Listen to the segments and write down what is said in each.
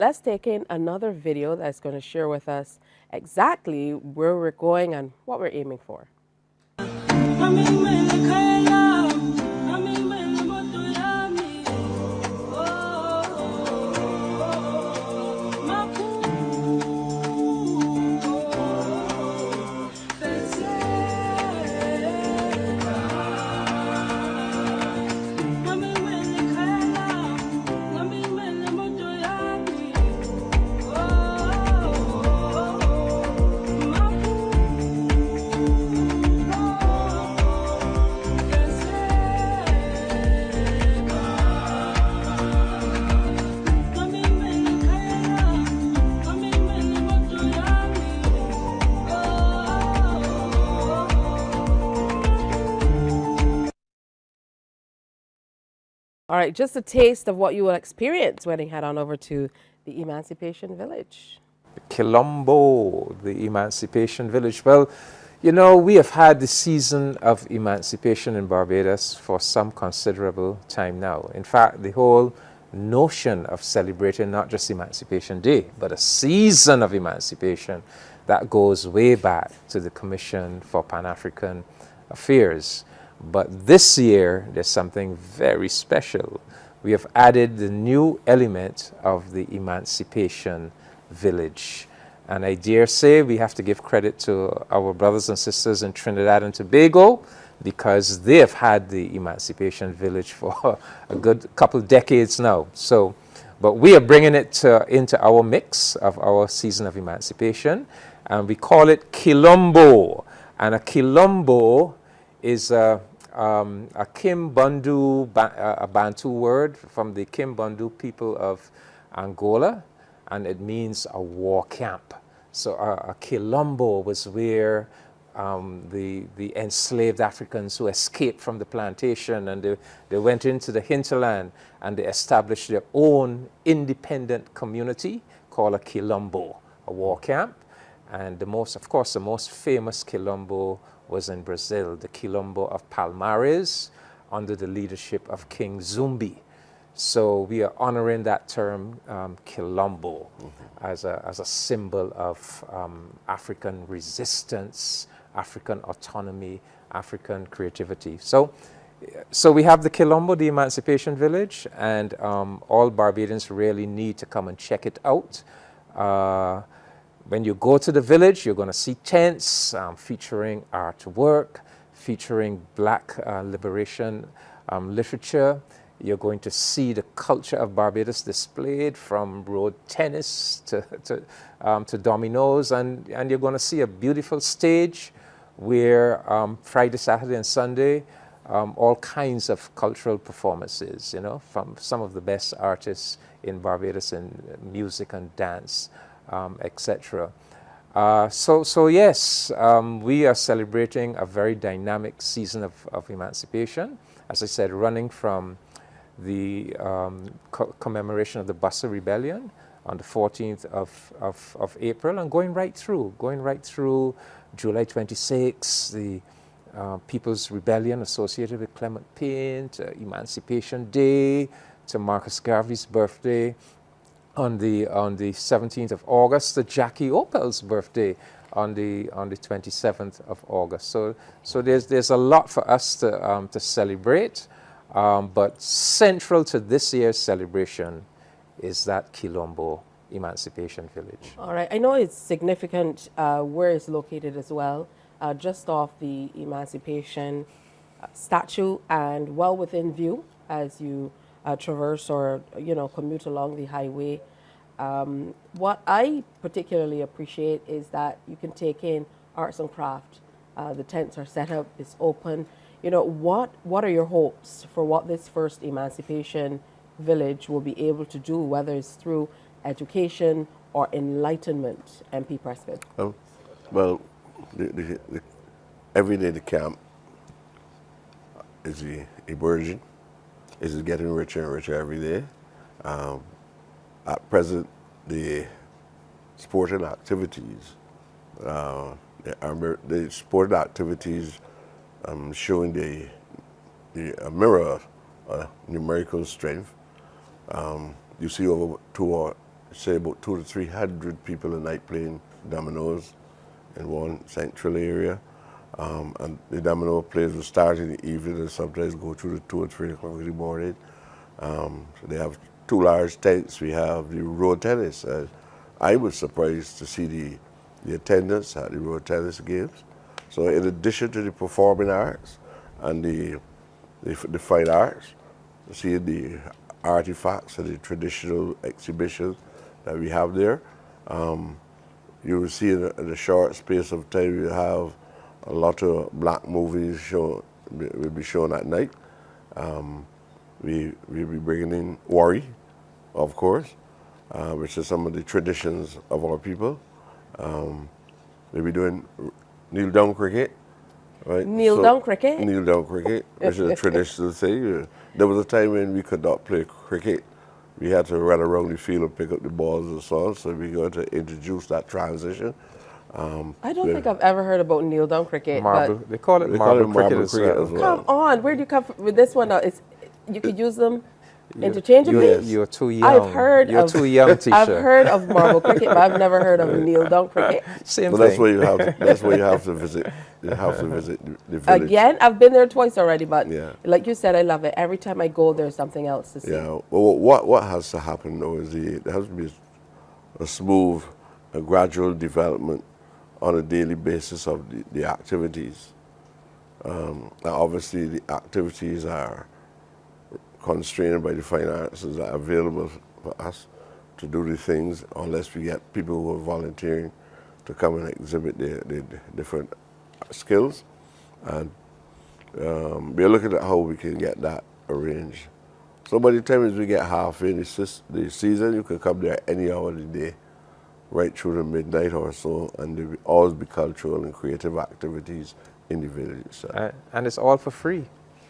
let's take in another video that's going to share with us exactly where we're going and what we're aiming for. All right, just a taste of what you will experience when you head on over to the Emancipation Village. Kilombo, the Emancipation Village. Well, you know, we have had the season of emancipation in Barbados for some considerable time now. In fact, the whole notion of celebrating not just Emancipation Day, but a season of emancipation that goes way back to the Commission for Pan-African Affairs. But this year, there's something very special. We have added the new element of the Emancipation Village. And I dare say we have to give credit to our brothers and sisters in Trinidad and Tobago, because they have had the Emancipation Village for a good couple decades now. So, but we are bringing it into our mix of our season of emancipation, and we call it Kilombo. And a Kilombo is a Kimbundu, a Bantu word from the Kimbundu people of Angola, and it means a war camp. So a Kilombo was where the enslaved Africans who escaped from the plantation, and they went into the hinterland and they established their own independent community called a Kilombo, a war camp. And of course, the most famous Kilombo was in Brazil, the Kilombo of Palmares, under the leadership of King Zumbi. So we are honoring that term, Kilombo, as a symbol of African resistance, African autonomy, African creativity. So we have the Kilombo, the Emancipation Village, and all Barbadians really need to come and check it out. When you go to the village, you're going to see tents featuring artwork, featuring Black liberation literature. You're going to see the culture of Barbados displayed, from road tennis to dominoes, and you're going to see a beautiful stage where Friday, Saturday, and Sunday, all kinds of cultural performances, you know, from some of the best artists in Barbados in music and dance, etc. So yes, we are celebrating a very dynamic season of emancipation, as I said, running from the commemoration of the Bussa Rebellion on the 14th of April, and going right through July 26, the People's Rebellion associated with Clement Payne, to Emancipation Day, to Marcus Garvey's birthday on the 17th of August, to Jackie Opel's birthday on the 27th of August. So there's a lot for us to celebrate, but central to this year's celebration is that Kilombo Emancipation Village. All right, I know it's significant where it's located as well, just off the Emancipation statue and well within view as you traverse or, you know, commute along the highway. What I particularly appreciate is that you can take in arts and craft. The tents are set up, it's open. You know, what are your hopes for what this first Emancipation Village will be able to do, whether it's through education or enlightenment, MP Prescott? Well, every day the camp is a burgeon. It's getting richer and richer every day. At present, the sporting activities, the sporting activities showing a mirror numerical strength. You see over say about 200 to 300 people a night playing dominoes in one central area. And the domino plays will start in the evening and sometimes go through to 2 or 3 o'clock in the morning. So they have 2 large tents. We have the road tennis. I was surprised to see the attendance at the road tennis games. So in addition to the performing arts and the fine arts, seeing the artifacts and the traditional exhibitions that we have there, you will see in a short space of time you have a lot of black movies will be shown at night. We'll be bringing in Wari, of course, which is some of the traditions of our people. We'll be doing kneel down cricket. Right? Kneel down cricket? Kneel down cricket, which is a traditional thing. There was a time when we could not play cricket. We had to run around the field and pick up the balls and so on, so we're going to introduce that transition. I don't think I've ever heard about kneel down cricket. Marble. But They call it marble cricket as well. come on, where do you come from with this one? Now, you could use them interchangeably. You're too young. You're too young, teacher. I've heard of marble cricket, but I've never heard of kneel down cricket. Same Well, thing. that's where you have to visit. You have to visit the village. Again, I've been there twice already, but Yeah. like you said, I love it. Every time I go, there's something else to see. Yeah. Well, what has to happen though is there has to be a smooth, a gradual development on a daily basis of the activities. And obviously, the activities are constrained by the finances that are available for us to do the things, unless we get people who are volunteering to come and exhibit their different skills. And we're looking at how we can get that arranged. So by the time we get halfway in the season, you can come there any hour of the day, right through the midnight or so, and there will always be cultural and creative activities in the village itself. And it's all for free.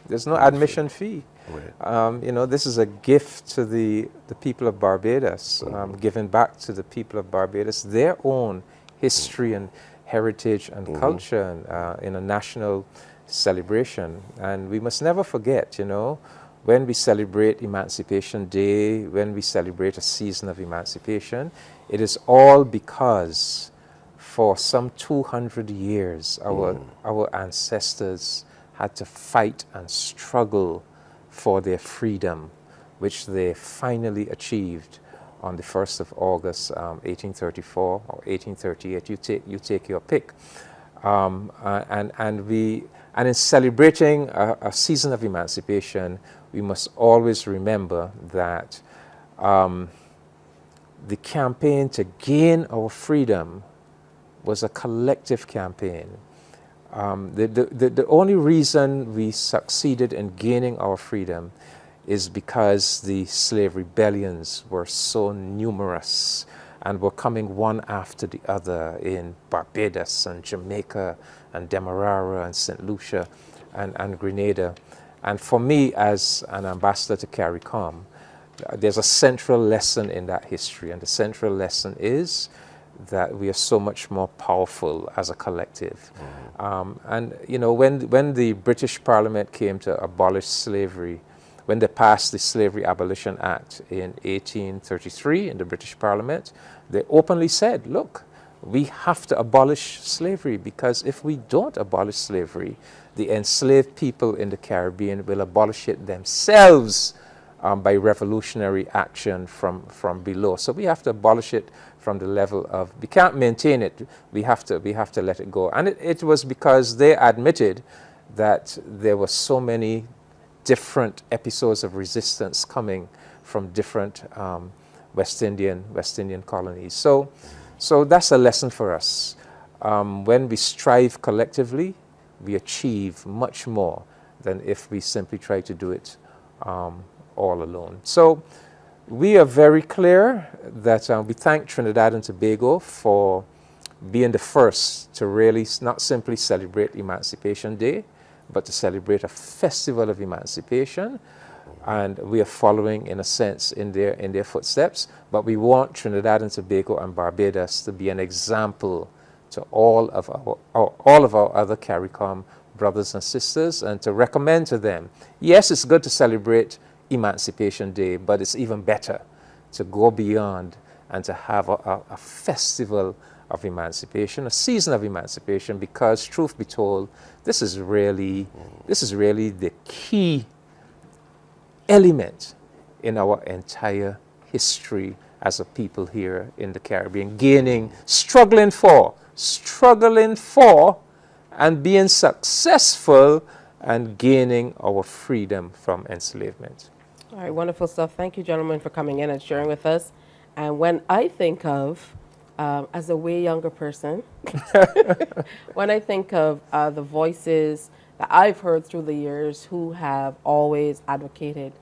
There's no admission fee. Right. This is a gift to the people of Barbados, giving back to the people of Barbados their own history and heritage and culture in a national celebration. And we must never forget, when we celebrate Emancipation Day, when we celebrate a season of emancipation, it is all because for some 200 years, our ancestors had to fight and struggle for their freedom, which they finally achieved on the 1st of August, 1834 or 1838. You take your pick. And in celebrating a season of emancipation, we must always remember that the campaign to gain our freedom was a collective campaign. The only reason we succeeded in gaining our freedom is because the slave rebellions were so numerous and were coming one after the other in Barbados and Jamaica and Demerara and St. Lucia and Grenada. And for me, as an ambassador to CARICOM, there's a central lesson in that history, and the central lesson is that we are so much more powerful as a collective. When the British Parliament came to abolish slavery, when they passed the Slavery Abolition Act in 1833 in the British Parliament, they openly said, look, we have to abolish slavery, because if we don't abolish slavery, the enslaved people in the Caribbean will abolish it themselves by revolutionary action from below. So we have to abolish it from the level of, we can't maintain it, we have to let it go. And it was because they admitted that there were so many different episodes of resistance coming from different West Indian colonies. So that's a lesson for us. When we strive collectively, we achieve much more than if we simply try to do it all alone. So we are very clear that we thank Trinidad and Tobago for being the first to really not simply celebrate Emancipation Day, but to celebrate a festival of emancipation. And we are following, in a sense, in their footsteps. But we want Trinidad and Tobago and Barbados to be an example to all of our other CARICOM brothers and sisters, and to recommend to them, yes, it's good to celebrate Emancipation Day, but it's even better to go beyond and to have a festival of emancipation, a season of emancipation, because truth be told, this is really the key element in our entire history as a people here in the Caribbean, struggling for, and being successful and gaining our freedom from enslavement. All right, wonderful stuff. Thank you, gentlemen, for coming in and sharing with us. And when I think of, as a way younger person, when I think of the voices that I've heard through the years who have always advocated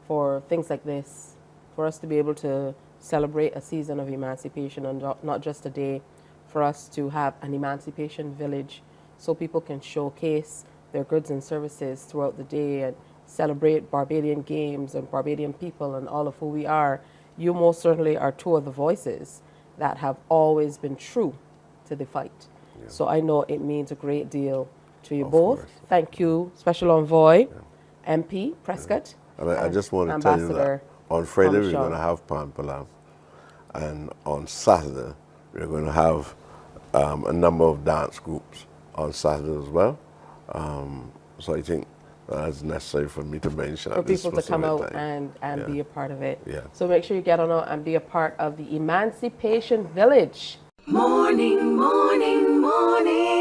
for things like this, for us to be able to celebrate a season of emancipation and not just a day, for us to have an emancipation village so people can showcase their goods and services throughout the day and celebrate Barbadian games and Barbadian people and all of who we are. You most certainly are two of the voices that have always been true to the fight. Yeah. So I know it means a great deal to you both. Course. Thank you, Special Envoy, MP Prescott. Yeah. And I just want to tell you that on Friday we're going to have Pan Palam, and on Saturday we're going to have a number of dance groups on Saturday as well. So I think that's necessary for me to mention. For people to come out and be a part of it. Yeah. So make sure you get on out and be a part of the Emancipation Village. Morning, morning, morning.